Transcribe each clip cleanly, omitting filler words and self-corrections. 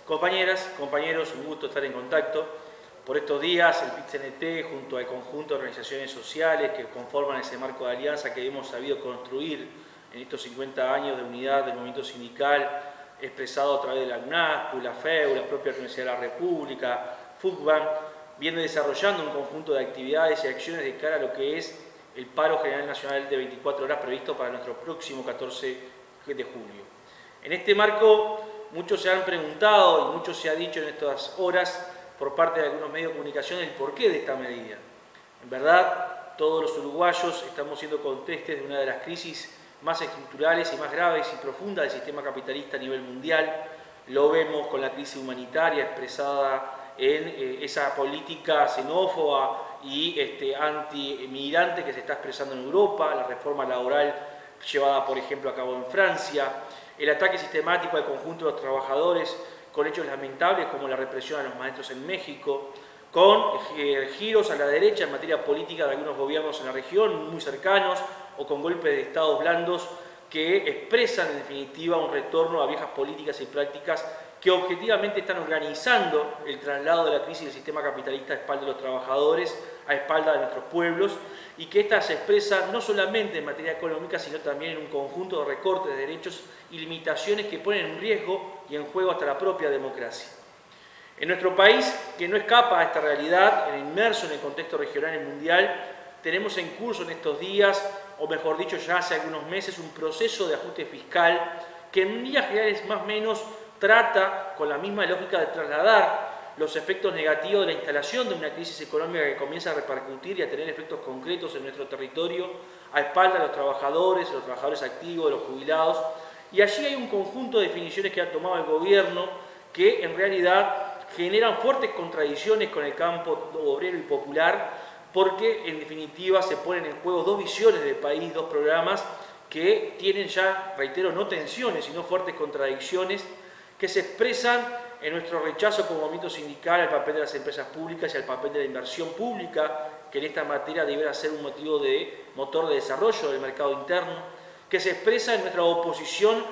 Compañeras, compañeros, un gusto estar en contacto. Por estos días, el PIT-CNT, junto al conjunto de organizaciones sociales que conforman ese marco de alianza que hemos sabido construir en estos 50 años de unidad del movimiento sindical, expresado a través de la UNASPU, la FEU, la propia Universidad de la República, FUCBAN, viene desarrollando un conjunto de actividades y acciones de cara a lo que es el paro general nacional de 24 horas previsto para nuestro próximo 14 de julio. En este marco, muchos se han preguntado y mucho se ha dicho en estas horas por parte de algunos medios de comunicación el porqué de esta medida. En verdad, todos los uruguayos estamos siendo contestes de una de las crisis más estructurales y más graves y profundas del sistema capitalista a nivel mundial. Lo vemos con la crisis humanitaria expresada en esa política xenófoba y anti-migrante que se está expresando en Europa, la reforma laboral llevada, por ejemplo, a cabo en Francia, el ataque sistemático al conjunto de los trabajadores con hechos lamentables como la represión a los maestros en México, con giros a la derecha en materia política de algunos gobiernos en la región muy cercanos o con golpes de estados blandos que expresan en definitiva un retorno a viejas políticas y prácticas que objetivamente están organizando el traslado de la crisis del sistema capitalista a espalda de los trabajadores, a espalda de nuestros pueblos, y que ésta se expresa no solamente en materia económica, sino también en un conjunto de recortes de derechos y limitaciones que ponen en riesgo y en juego hasta la propia democracia. En nuestro país, que no escapa a esta realidad, inmerso en el contexto regional y mundial, tenemos en curso en estos días, o mejor dicho ya hace algunos meses, un proceso de ajuste fiscal que en líneas generales más o menos trata con la misma lógica de trasladar los efectos negativos de la instalación de una crisis económica que comienza a repercutir y a tener efectos concretos en nuestro territorio, a espaldas de los trabajadores activos, de los jubilados. Y allí hay un conjunto de definiciones que ha tomado el gobierno que en realidad generan fuertes contradicciones con el campo obrero y popular, porque en definitiva se ponen en juego dos visiones del país, dos programas que tienen ya, reitero, no tensiones, sino fuertes contradicciones que se expresan en nuestro rechazo como movimiento sindical al papel de las empresas públicas y al papel de la inversión pública, que en esta materia deberá ser un motivo de motor de desarrollo del mercado interno, que se expresa en nuestra oposición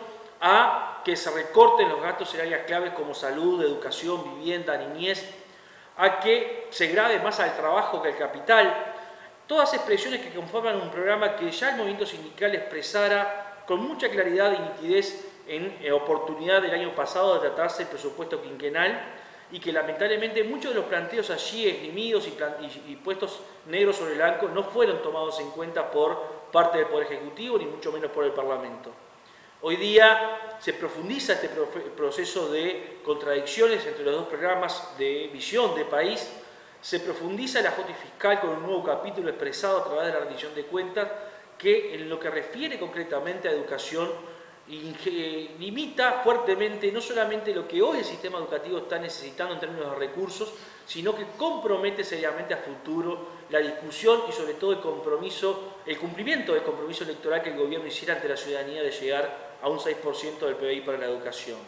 a que se recorten los gastos en áreas claves como salud, educación, vivienda, niñez, a que se grave más al trabajo que al capital. Todas expresiones que conforman un programa que ya el movimiento sindical expresara con mucha claridad y nitidez en oportunidad del año pasado de tratarse el presupuesto quinquenal y que lamentablemente muchos de los planteos allí esgrimidos y puestos negros sobre el blanco no fueron tomados en cuenta por parte del Poder Ejecutivo ni mucho menos por el Parlamento. Hoy día se profundiza este proceso de contradicciones entre los dos programas de visión de país, se profundiza el ajuste fiscal con un nuevo capítulo expresado a través de la rendición de cuentas que en lo que refiere concretamente a educación limita fuertemente no solamente lo que hoy el sistema educativo está necesitando en términos de recursos, sino que compromete seriamente a futuro la discusión y sobre todo el cumplimiento del compromiso electoral que el gobierno hiciera ante la ciudadanía de llegar a un 6% del PBI para la educación.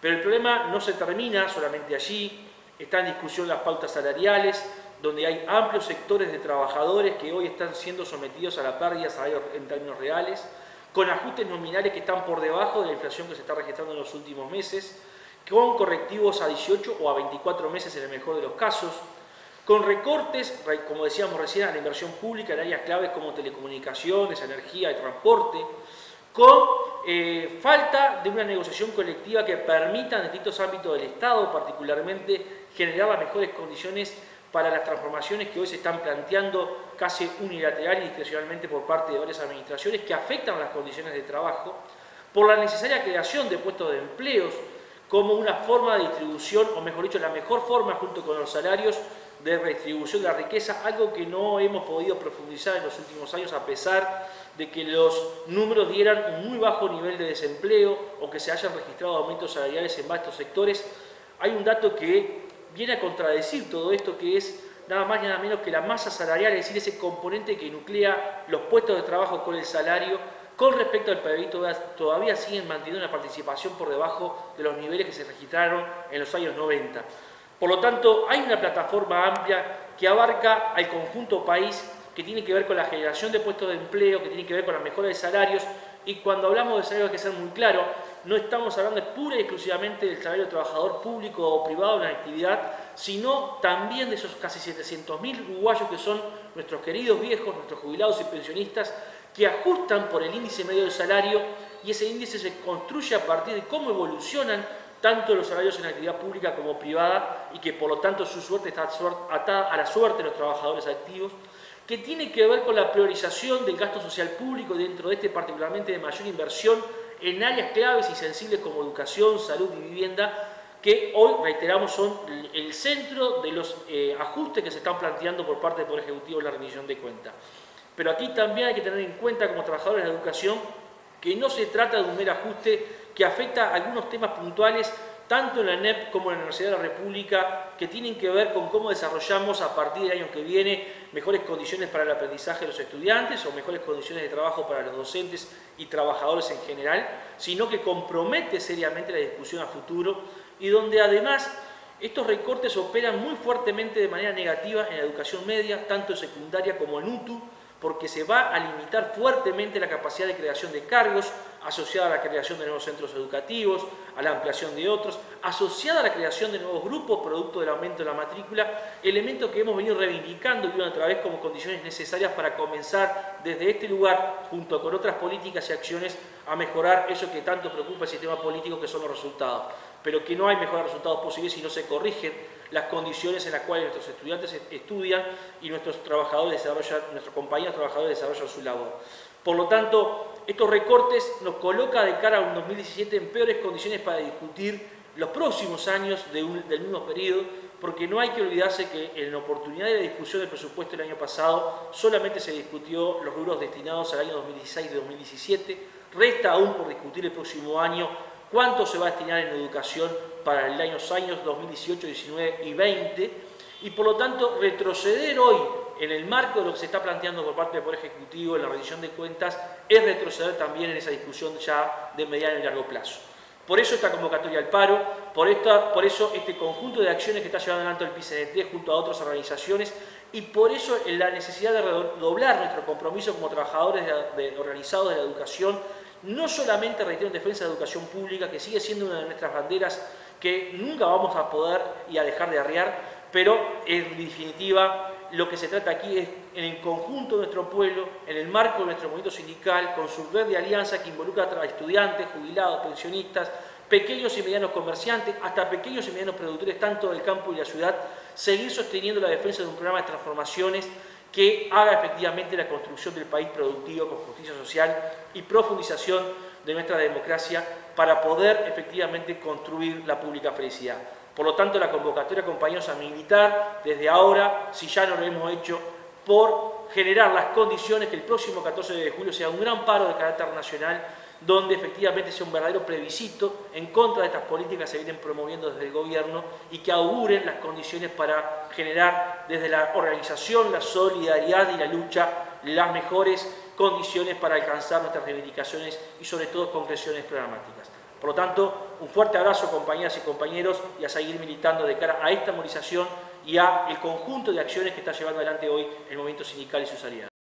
Pero el problema no se termina solamente allí, está en discusión las pautas salariales, donde hay amplios sectores de trabajadores que hoy están siendo sometidos a la pérdida de salarios en términos reales, con ajustes nominales que están por debajo de la inflación que se está registrando en los últimos meses, con correctivos a 18 o a 24 meses en el mejor de los casos, con recortes, como decíamos recién, a la inversión pública en áreas claves como telecomunicaciones, energía y transporte, con falta de una negociación colectiva que permita en distintos ámbitos del Estado, particularmente, generar las mejores condiciones para las transformaciones que hoy se están planteando casi unilateral y discrecionalmente por parte de varias administraciones que afectan las condiciones de trabajo, por la necesaria creación de puestos de empleos como una forma de distribución, o mejor dicho, la mejor forma junto con los salarios de redistribución de la riqueza, algo que no hemos podido profundizar en los últimos años a pesar de que los números dieran un muy bajo nivel de desempleo o que se hayan registrado aumentos salariales en vastos sectores. Hay un dato que viene a contradecir todo esto, que es nada más y nada menos que la masa salarial, es decir, ese componente que nuclea los puestos de trabajo con el salario, con respecto al PBI todavía siguen manteniendo una participación por debajo de los niveles que se registraron en los años 90. Por lo tanto, hay una plataforma amplia que abarca al conjunto país, que tiene que ver con la generación de puestos de empleo, que tiene que ver con la mejora de salarios, y cuando hablamos de salarios hay que ser muy claro no estamos hablando pura y exclusivamente del salario trabajador público o privado en la actividad, sino también de esos casi 700.000 uruguayos que son nuestros queridos viejos, nuestros jubilados y pensionistas, que ajustan por el índice medio del salario, y ese índice se construye a partir de cómo evolucionan tanto los salarios en la actividad pública como privada, y que por lo tanto su suerte está atada a la suerte de los trabajadores activos, que tiene que ver con la priorización del gasto social público, dentro de este particularmente de mayor inversión en áreas claves y sensibles como educación, salud y vivienda, que hoy, reiteramos, son el centro de los ajustes que se están planteando por parte del Poder Ejecutivo en la rendición de cuentas. Pero aquí también hay que tener en cuenta, como trabajadores de la educación, que no se trata de un mero ajuste que afecta a algunos temas puntuales, tanto en la ANEP como en la Universidad de la República, que tienen que ver con cómo desarrollamos a partir del año que viene mejores condiciones para el aprendizaje de los estudiantes o mejores condiciones de trabajo para los docentes y trabajadores en general, sino que compromete seriamente la discusión a futuro, y donde además estos recortes operan muy fuertemente de manera negativa en la educación media, tanto en secundaria como en UTU, porque se va a limitar fuertemente la capacidad de creación de cargos, asociada a la creación de nuevos centros educativos, a la ampliación de otros, asociada a la creación de nuevos grupos producto del aumento de la matrícula, elementos que hemos venido reivindicando y una otra vez como condiciones necesarias para comenzar desde este lugar, junto con otras políticas y acciones, a mejorar eso que tanto preocupa al sistema político, que son los resultados. Pero que no hay mejores resultados posibles si no se corrigen las condiciones en las cuales nuestros estudiantes estudian y nuestros compañeros trabajadores desarrollan su labor. Por lo tanto, estos recortes nos colocan de cara a un 2017 en peores condiciones para discutir los próximos años del mismo periodo, porque no hay que olvidarse que en la oportunidad de la discusión del presupuesto del año pasado solamente se discutió los rubros destinados al año 2016 y 2017, resta aún por discutir el próximo año cuánto se va a destinar en educación para los años 2018, 19 y 20, y por lo tanto retroceder hoy en el marco de lo que se está planteando por parte del Poder Ejecutivo en la rendición de cuentas es retroceder también en esa discusión ya de mediano y largo plazo. Por eso esta convocatoria al paro, por eso este conjunto de acciones que está llevando adelante el PIT-CNT junto a otras organizaciones, y por eso la necesidad de redoblar nuestro compromiso como trabajadores organizados de la educación, no solamente, reitero, en defensa de la educación pública, que sigue siendo una de nuestras banderas que nunca vamos a poder y a dejar de arriar, pero en definitiva lo que se trata aquí es, en el conjunto de nuestro pueblo, en el marco de nuestro movimiento sindical, con su red de alianza que involucra a estudiantes, jubilados, pensionistas, pequeños y medianos comerciantes, hasta pequeños y medianos productores, tanto del campo y de la ciudad, seguir sosteniendo la defensa de un programa de transformaciones que haga efectivamente la construcción del país productivo con justicia social y profundización de nuestra democracia para poder efectivamente construir la pública felicidad. Por lo tanto, la convocatoria, compañeros, a militar desde ahora, si ya no lo hemos hecho, por generar las condiciones que el próximo 14 de julio sea un gran paro de carácter nacional, donde efectivamente sea un verdadero plebiscito en contra de estas políticas que se vienen promoviendo desde el gobierno y que auguren las condiciones para generar desde la organización, la solidaridad y la lucha las mejores condiciones para alcanzar nuestras reivindicaciones y sobre todo concreciones programáticas. Por lo tanto, un fuerte abrazo, compañeras y compañeros, y a seguir militando de cara a esta movilización y a el conjunto de acciones que está llevando adelante hoy el movimiento sindical y sus aliados.